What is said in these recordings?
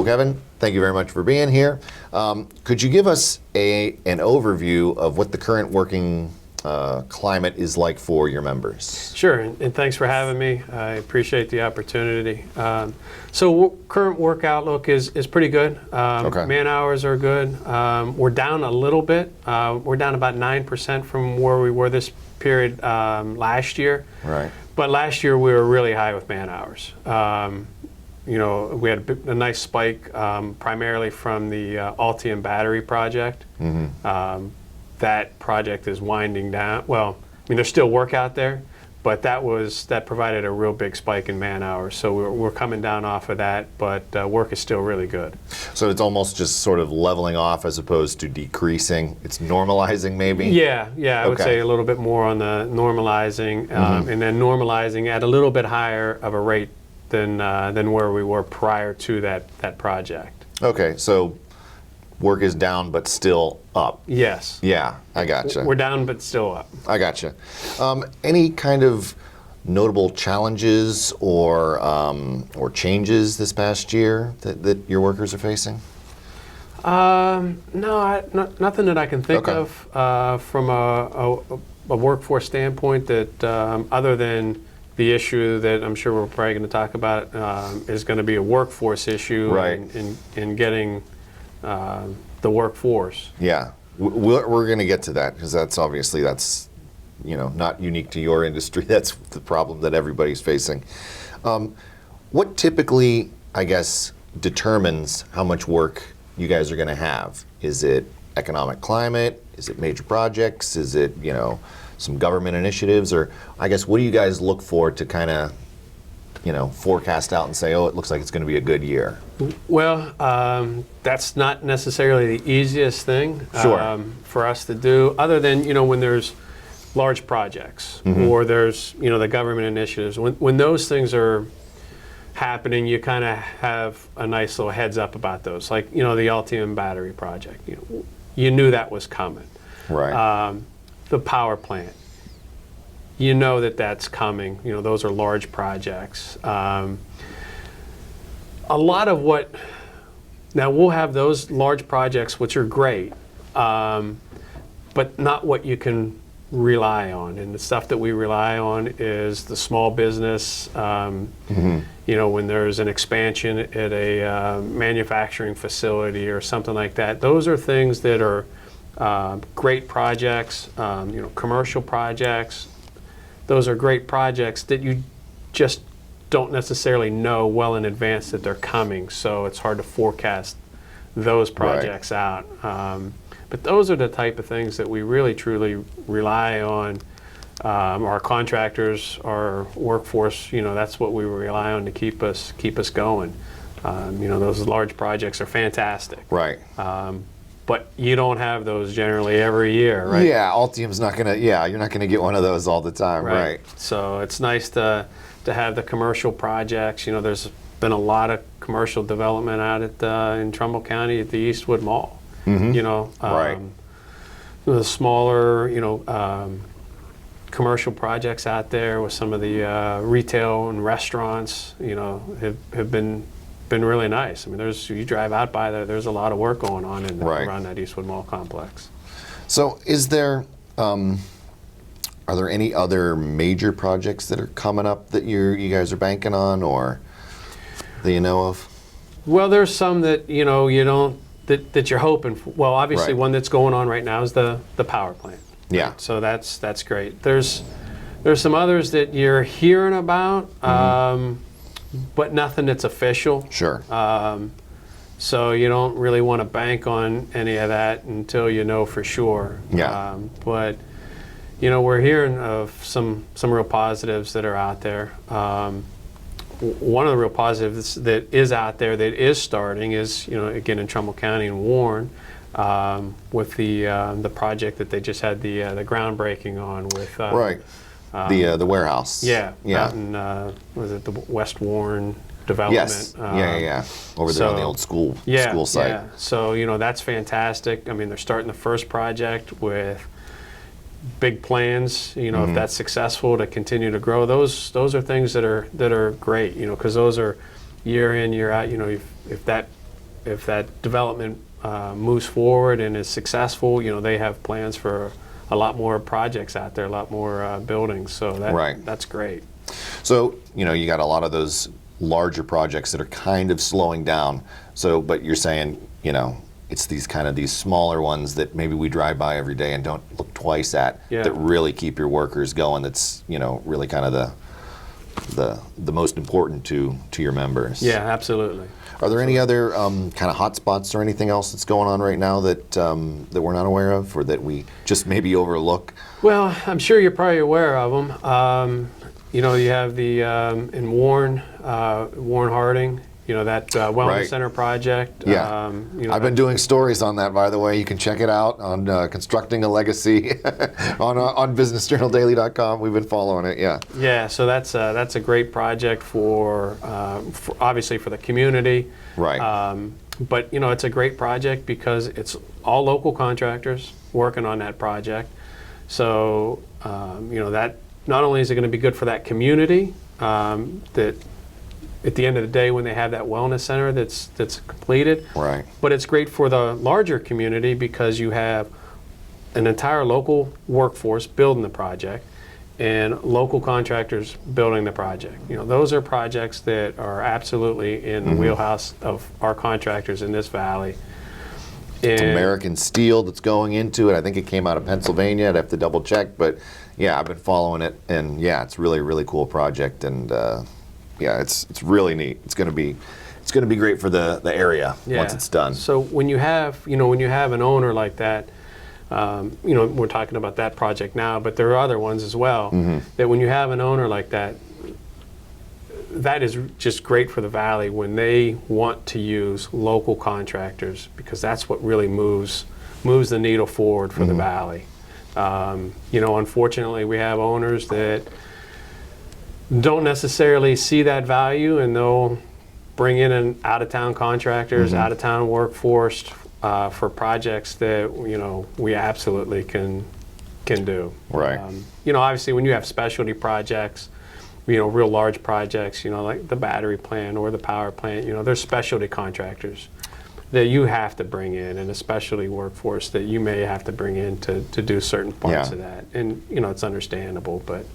Well, Kevin, thank you very much for being here. Could you give us an overview of what the current working climate is like for your members? Sure, and thanks for having me. I appreciate the opportunity. So current work outlook is pretty good. Okay. Man hours are good. We're down a little bit. We're down about 9% from where we were this period last year. Right. But last year we were really high with man hours. We had a nice spike primarily from the Altium battery project. Mm-hmm. That project is winding down. Well, I mean, there's still work out there, but that provided a real big spike in man hours. So we're coming down off of that, but work is still really good. So it's almost just sort of leveling off as opposed to decreasing. It's normalizing, maybe. Yeah. I would say a little bit more on the normalizing, and then normalizing at a little bit higher of a rate than where we were prior to that project. Okay, so work is down but still up. Yes. Yeah, I gotcha. We're down but still up. I gotcha. Any kind of notable challenges or changes this past year that your workers are facing? No, nothing that I can think of from a workforce standpoint that other than the issue that I'm sure we're probably going to talk about is going to be a workforce issue, right, in getting the workforce. Yeah, we're going to get to that because that's not unique to your industry. That's the problem that everybody's facing. What typically, I guess, determines how much work you guys are going to have? Is it economic climate? Is it major projects? Is it some government initiatives? Or I guess what do you guys look for to kind of forecast out and say, oh, it looks like it's going to be a good year? Well, that's not necessarily the easiest thing for us to do, other than when there's large projects, mm-hmm, or there's the government initiatives. When those things are happening, you kind of have a nice little heads up about those, like the Altium battery project. You knew that was coming. Right. The power plant. That's coming. Those are large projects. A lot of now we'll have those large projects, which are great, but not what you can rely on. And the stuff that we rely on is the small business. Mm-hmm. When there's an expansion at a manufacturing facility or something like that, those are things that are great projects. Commercial projects. Those are great projects that you just don't necessarily know well in advance that they're coming, so it's hard to forecast those projects out. But those are the type of things that we really truly rely on. Our contractors, our workforce, that's what we rely on to keep us going. Those large projects are fantastic. Right. But you don't have those generally every year, right? Yeah, Altium's not gonna. Yeah, you're not gonna get one of those all the time, right? So it's nice to have the commercial projects. There's been a lot of commercial development out in Trumbull County at the Eastwood Mall. Mm-hmm. Right. The smaller, commercial projects out there with some of the retail and restaurants, have been really nice. I mean, you drive out by there's a lot of work going on around that Eastwood Mall complex. So is there, are there any other major projects that are coming up that you guys are banking on or that you know of? Well, there's some that, you don't, that you're hoping for. Well, obviously one that's going on right now is the power plant. Yeah. Right? So that's great. There's some others that you're hearing about, mm-hmm, but nothing that's official. Sure. So you don't really want to bank on any of that until you know for sure. Yeah. But we're hearing of some real positives that are out there. One of the real positives that is out there that is starting is again in Trumbull County and Warren, with the project that they just had the groundbreaking on with. Right. The warehouse. Yeah. Out in, was it the West Warren development? Yes. Over there on the old school site. Yeah. So that's fantastic. I mean, they're starting the first project with big plans. Mm-hmm. If that's successful, to continue to grow. Those are things that are great. Because those are year in, year out. If that if that development moves forward and is successful, they have plans for a lot more projects out there, a lot more buildings. So that's great. So, you got a lot of those larger projects that are kind of slowing down. So, but you're saying, it's these smaller ones that maybe we drive by every day and don't look twice at, that really keep your workers going. That's, really kind of the most important to your members. Yeah, absolutely. Are there any other kind of hot spots or anything else that's going on right now that we're not aware of, or that we just maybe overlook? Well, I'm sure you're probably aware of them. You have the in Warren Harding, that Wellness Center project. Yeah. I've been doing stories on that, by the way. You can check it out on Constructing a Legacy on businessjournaldaily.com. We've been following it, yeah. Yeah, so that's a great project for obviously for the community. Right. But, it's a great project because it's all local contractors working on that project. So, that not only is it going to be good for that community, that at the end of the day when they have that wellness center that's completed. Right. But it's great for the larger community because you have an entire local workforce building the project and local contractors building the project. Those are projects that are absolutely in the wheelhouse of our contractors in this valley. It's American Steel that's going into it. I think it came out of Pennsylvania. I'd have to double check, but yeah, I've been following it, and yeah, it's really, really cool project, and yeah, it's really neat. It's going to be great for the area once it's done. So when you have an owner like that, we're talking about that project now, but there are other ones as well. That when you have an owner like that, that is just great for the valley when they want to use local contractors, because that's what really moves the needle forward for the valley. Unfortunately, we have owners that don't necessarily see that value, and they'll bring in an out-of-town contractors, out-of-town workforce for projects that we absolutely can do. Right. Obviously, when you have specialty projects, real large projects, like the battery plant or the power plant, there's specialty contractors that you have to bring in, and a specialty workforce that you may have to bring in to do certain parts of that. And, it's understandable, but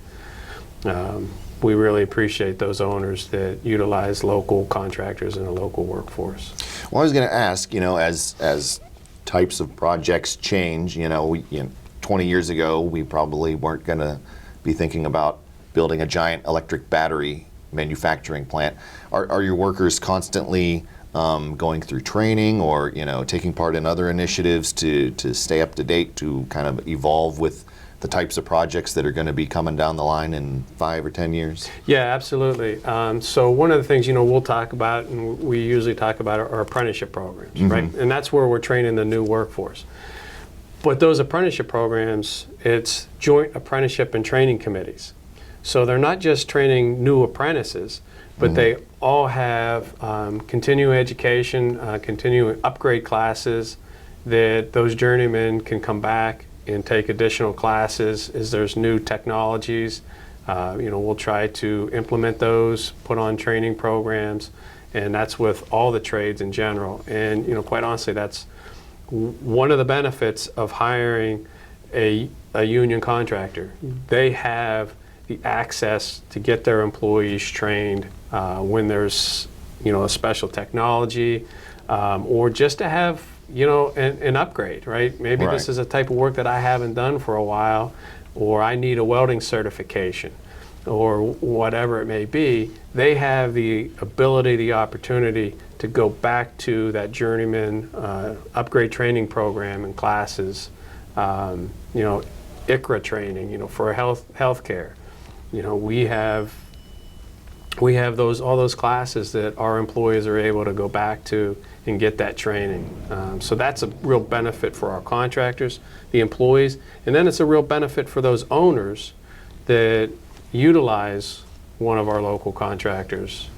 we really appreciate those owners that utilize local contractors and a local workforce. Well, I was going to ask, as types of projects change, 20 years ago, we probably weren't going to be thinking about building a giant electric battery manufacturing plant. Are your workers constantly going through training, or taking part in other initiatives to stay up to date, to kind of evolve with the types of projects that are going to be coming down the line in 5 or 10 years? Yeah, absolutely. So one of the things we'll talk about, and we usually talk about, are apprenticeship programs, right? And that's where we're training the new workforce. But those apprenticeship programs, it's joint apprenticeship and training committees. So they're not just training new apprentices, but they all have continuing education, continuing upgrade classes that those journeymen can come back and take additional classes as there's new technologies. We'll try to implement those, put on training programs, and that's with all the trades in general. And quite honestly, that's one of the benefits of hiring a union contractor. They have the access to get their employees trained when there's a special technology, or just to have an upgrade, right? Maybe this is a type of work that I haven't done for a while, or I need a welding certification, or whatever it may be. They have the ability, the opportunity to go back to that journeyman upgrade training program and classes, ICRA training, for healthcare. We have all those classes that our employees are able to go back to and get that training. So that's a real benefit for our contractors, the employees, and then it's a real benefit for those owners that utilize one of our local contractors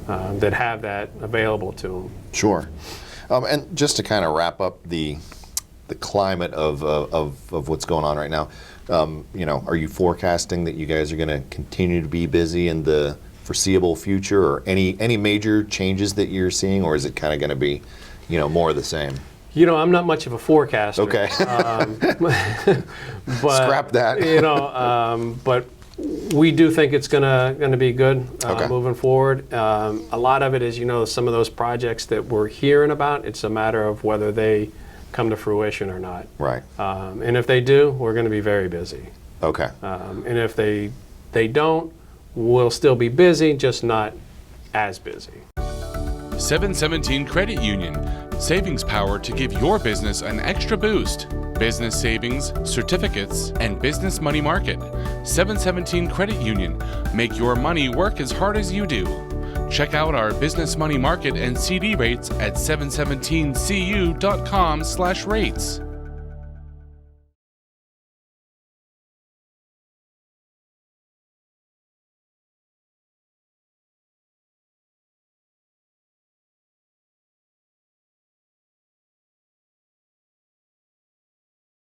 that have that available to them. Sure. And just to kind of wrap up the climate of what's going on right now, are you forecasting that you guys are going to continue to be busy in the foreseeable future, or any major changes that you're seeing, or is it kind of going to be, more of the same? I'm not much of a forecaster. Okay. But, Scrap that. But we do think it's gonna be good Okay. moving forward. A lot of it is, some of those projects that we're hearing about. It's a matter of whether they come to fruition or not. Right. And if they do, we're going to be very busy. Okay. And if they don't, we'll still be busy, just not as busy. 717 Credit Union. Savings power to give your business an extra boost. Business savings, certificates, and business money market. 717 Credit Union. Make your money work as hard as you do. Check out our business money market and CD rates at 717cu.com/rates.